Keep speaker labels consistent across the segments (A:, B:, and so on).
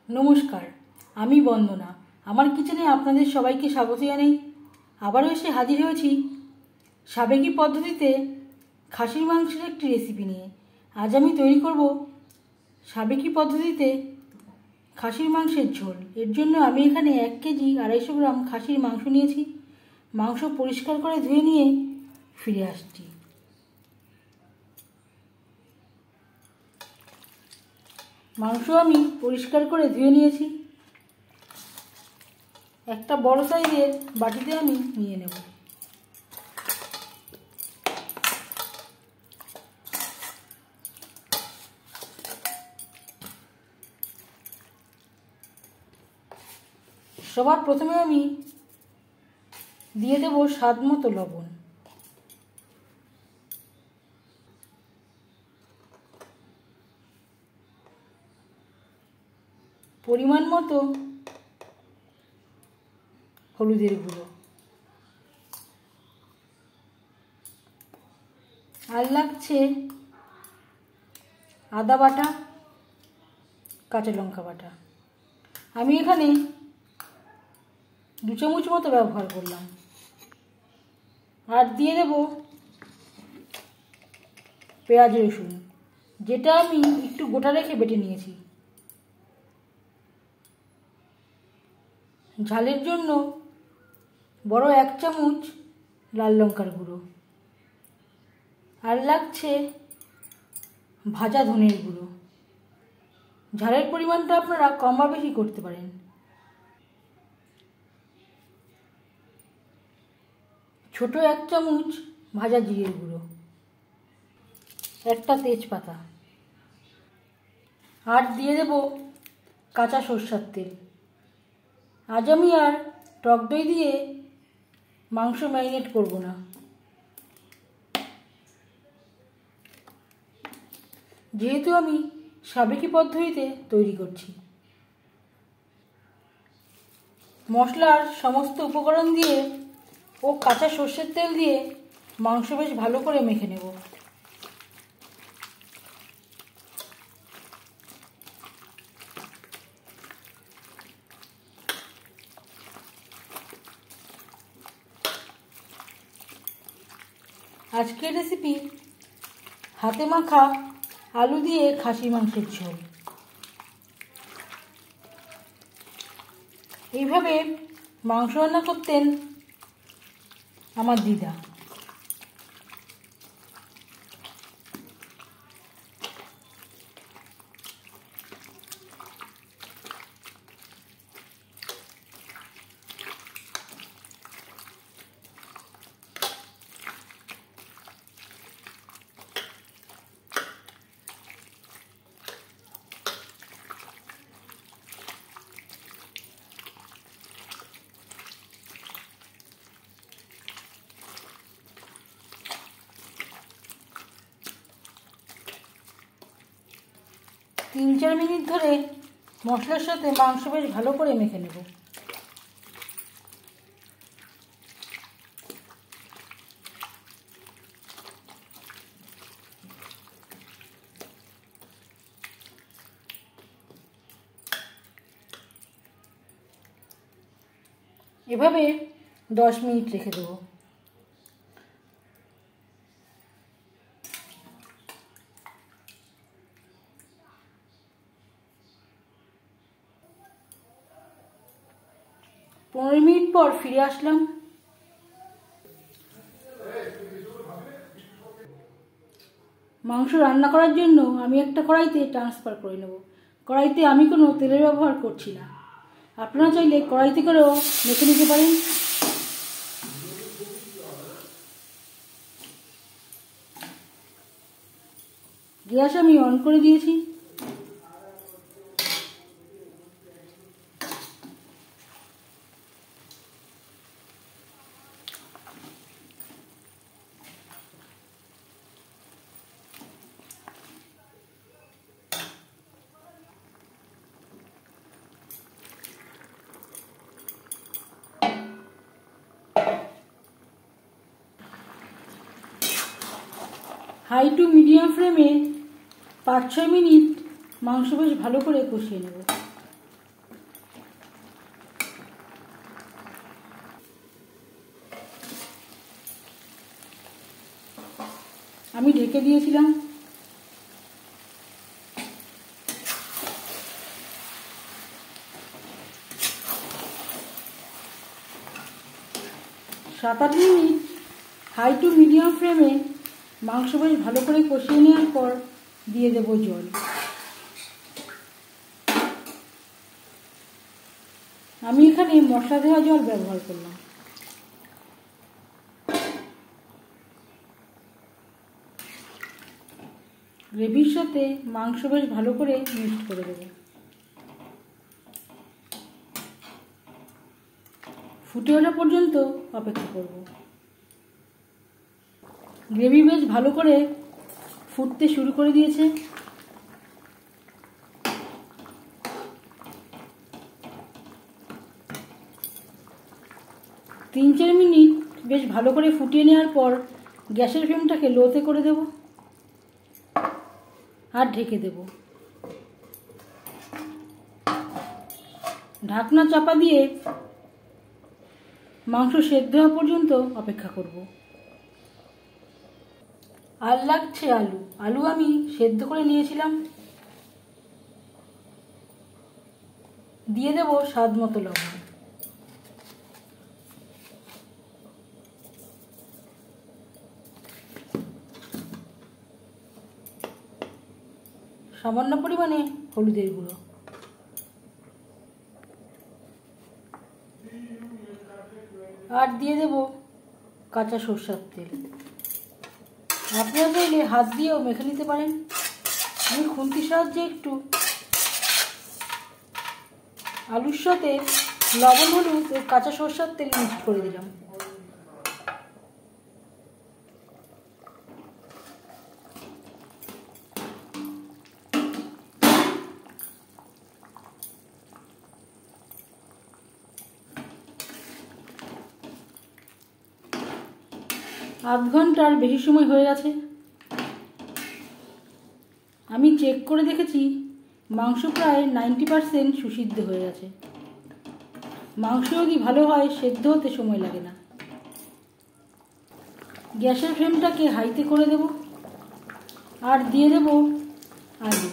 A: নমস্কার, আমি বন্দনা। আমার কিচেনে আপনাদের সবাইকে স্বাগত জানাই। আবারও এসে হাজির হয়েছি সাবেকি পদ্ধতিতে খাসির মাংসের একটি রেসিপি নিয়ে। আজ আমি তৈরি করব সাবেকি পদ্ধতিতে খাসির মাংসের ঝোল। এর জন্য আমি এখানে 1 কেজি 250 গ্রাম খাসির মাংস নিয়েছি। মাংস পরিষ্কার করে ধুয়ে নিয়ে ফিরে আসছি। মাংস আমি পরিষ্কার করে ধুয়ে নিয়েছি। একটা বড় সাইজের বাটিতে আমি নিয়ে নেব। সবার প্রথমে আমি দিয়ে দেব স্বাদ মতো লবণ, পরিমাণ মতো হলুদের গুঁড়ো, আর লাগছে আদা বাটা, কাঁচা লঙ্কা বাটা। আমি এখানে 2 চামচ মতো ব্যবহার করলাম। আর দিয়ে দেব পেঁয়াজ রসুন, যেটা আমি একটু গোটা রেখে বেটে নিয়েছি। ঝালের জন্য বড় 1 চামচ লাল লঙ্কার গুঁড়ো, আর লাগছে ভাজা ধনের গুঁড়ো। ঝালের পরিমাণটা আপনারা কম বা বেশি করতে পারেন। ছোট 1 চামচ ভাজা জিরের গুঁড়ো, একটা তেজপাতা, আর দিয়ে দেব কাঁচা সরষের তেল। আজ আমি আর টক দই দিয়ে মাংস ম্যারিনেট করব না। যেহেতু আমি সাবেকি পদ্ধতিতে তৈরি করছি। মশলার সমস্ত উপকরণ দিয়ে ও কাঁচা সরষের তেল দিয়ে মাংস বেশ ভালো করে মেখে নেব। আজকের রেসিপি হাতে মাখা আলু দিয়ে খাসির মাংসের ঝোল। এইভাবে মাংস রান্না করতেন আমার দিদা। তিন 4 মিনিট ধরে মশলার সাথে মাংস বেশ ভালো করে মেখে নেব। এভাবে 10 মিনিট রেখে দেবো। পনেরো মিনিট পর ফিরে আসলাম। মাংস রান্না করার জন্য আমি একটা কড়াইতে ট্রান্সফার করে নেব। কড়াইতে আমি কোনো তেলের ব্যবহার করছি না। আপনারা চাইলে কড়াইতে করেও মেখে নিতে পারেন। গ্যাস আমি অন করে দিয়েছি। হাই টু মিডিয়াম ফ্লেমে 5-6 মিনিট মাংস বেশ ভালো করে কষিয়ে নেব। ঢেকে দিয়েছিলাম। সাত আট মিনিট হাই টু মিডিয়াম ফ্লেমে মাংস বেশ ভালো করে কষিয়ে নেওয়ার পর দিয়ে দেব জল। আমি এখানে মশলা দেওয়া জল ব্যবহার করলাম। গ্রেভির সাথে মাংস বেশ ভালো করে মিক্সড করে দেব। ফুটে ওঠা পর্যন্ত অপেক্ষা করব। গ্রেভি বেশ ভালো করে ফুটতে শুরু করে দিয়েছে। তিন চার মিনিট বেশ ভালো করে ফুটিয়ে নেওয়ার পর গ্যাসের ফ্লেমটাকে লোতে করে দেব আর ঢেকে দেব। ঢাকনা চাপা দিয়ে মাংস সেদ্ধ হওয়া পর্যন্ত অপেক্ষা করব। আর লাগছে আলু আমি সেদ্ধ করে নিয়েছিলাম। দিয়ে দেব স্বাদ মতো লবণ। সামান্য পরিমাণে হলুদের গুঁড়ো। আর দিয়ে দেব কাঁচা সরষের তেল। আপনারা চাইলে হাত দিয়েও মেখে নিতে পারেন। আমি খুন্তির সাহায্যে একটু আলুর সাথে লবণ হলুদ ও কাঁচা সরষের তেল মিক্স করে দিলাম। আধ ঘন্টার বেশি সময় হয়ে গেছে। আমি চেক করে দেখেছি মাংস প্রায় 90% সুসিদ্ধ হয়ে গেছে। মাংস যদি ভালো হয় সেদ্ধ হতে সময় লাগে না। গ্যাসের ফ্লেমটাকে হাইতে করে দেব আর দিয়ে দেব আলু।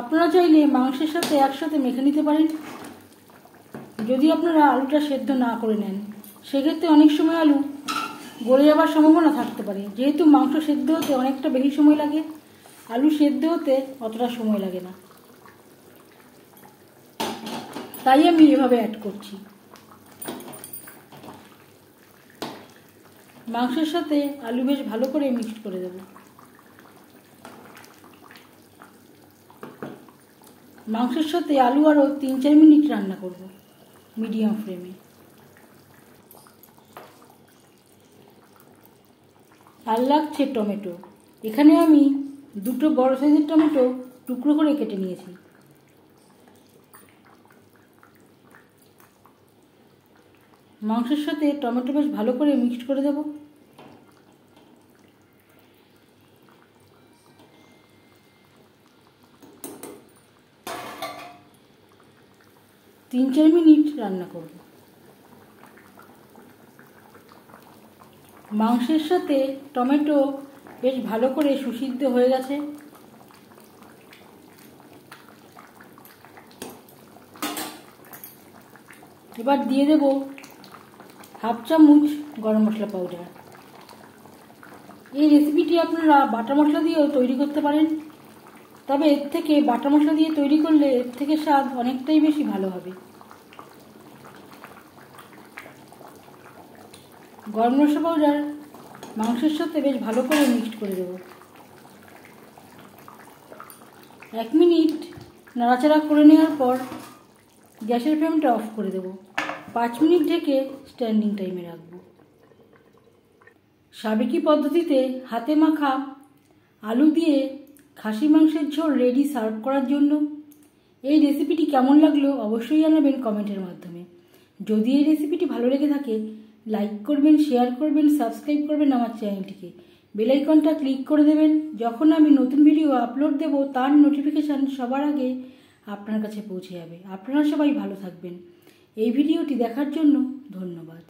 A: আপনারা চাইলে মাংসের সাথে একসাথে মেখে নিতে পারেন। যদি আপনারা আলুটা সেদ্ধ না করে নেন সেক্ষেত্রে অনেক সময় আলু গলে যাবার সম্ভাবনা থাকতে পারে। যেহেতু মাংস সেদ্ধ হতে অনেকটা বেশি সময় লাগে, আলু সেদ্ধ হতে অতটা সময় লাগে না, তাই আমি এভাবে অ্যাড করছি। মাংসের সাথে আলু বেশ ভালো করে মিক্সড করে দেব। মাংসের সাথে আলু আরও 3-4 মিনিট রান্না করব মিডিয়াম ফ্লেমে। আর লাগছে টমেটো। এখানে আমি 2 বড় সাইজের টমেটো টুকরো করে কেটে নিয়েছি। মাংসের সাথে টমেটো বেশ ভালো করে মিক্সড করে দেব। তিন 4 মিনিট রান্না করব। মাংসের সাথে টমেটো বেশ ভালো করে সুসিদ্ধ হয়ে গেছে। এবার দিয়ে দেব 1/2 চামচ গরম মশলা পাউডার। এই রেসিপিটি আপনারা বাটা মশলা দিয়েও তৈরি করতে পারেন, তবে এর থেকে বাটা মশলা দিয়ে তৈরি করলে এর থেকে স্বাদ অনেকটাই বেশি ভালো হবে। গরম মশলা পাউডার মাংসের সাথে বেশ ভালো করে মিক্সড করে দেব। 1 মিনিট নাড়াচাড়া করে নেওয়ার পর গ্যাসের ফ্লেমটা অফ করে দেব। 5 মিনিট ঢেকে স্ট্যান্ডিং টাইমে রাখবো। সাবেকি পদ্ধতিতে হাতে মাখা আলু দিয়ে খাসি মাংসের ঝোল রেডি সার্ভ করার জন্য। এই রেসিপিটি কেমন লাগলো অবশ্যই জানাবেন কমেন্টের মাধ্যমে। যদি এই রেসিপিটি ভালো লেগে থাকে লাইক করবেন, শেয়ার করবেন, সাবস্ক্রাইব করবেন আমার চ্যানেলটিকে। বেল আইকনটা ক্লিক করে দেবেন। যখন আমি নতুন ভিডিও আপলোড দেব তার নোটিফিকেশান সবার আগে আপনার কাছে পৌঁছে যাবে। আপনারা সবাই ভালো থাকবেন। এই ভিডিওটি দেখার জন্য ধন্যবাদ।